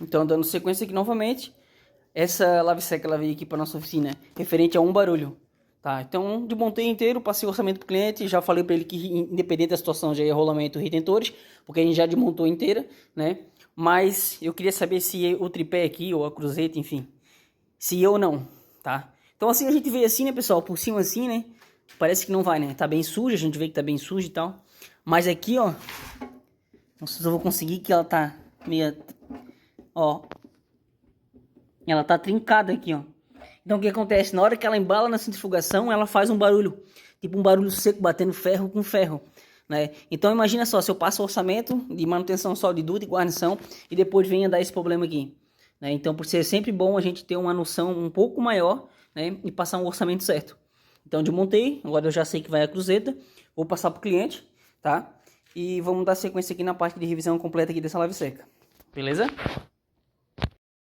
Então, dando sequência aqui novamente, essa lave seca ela veio aqui para nossa oficina referente a um barulho, tá? Então, desmontei inteiro, passei o orçamento pro cliente, já falei para ele que independente da situação já ia rolamento retentores, porque a gente já desmontou inteira, né? Mas eu queria saber se o tripé aqui, ou a cruzeta, enfim, se ia ou não, tá? Então assim a gente vê assim, né, pessoal, por cima assim, né? Parece que não vai, né? Tá bem suja, a gente vê que tá bem suja e tal. Mas aqui, ó, não sei se eu vou conseguir, que ela tá meio... Ó, ela tá trincada aqui, ó. Então o que acontece? Na hora que ela embala na centrifugação, ela faz um barulho. Tipo um barulho seco batendo ferro com ferro, né? Então imagina só, se eu passo o orçamento de manutenção só de duto e guarnição e depois venha dar esse problema aqui, né? Então por ser sempre bom a gente ter uma noção um pouco maior, né? E passar um orçamento certo. Então desmontei, agora eu já sei que vai a cruzeta, vou passar pro cliente, tá? E vamos dar sequência aqui na parte de revisão completa aqui dessa lave seca. Beleza?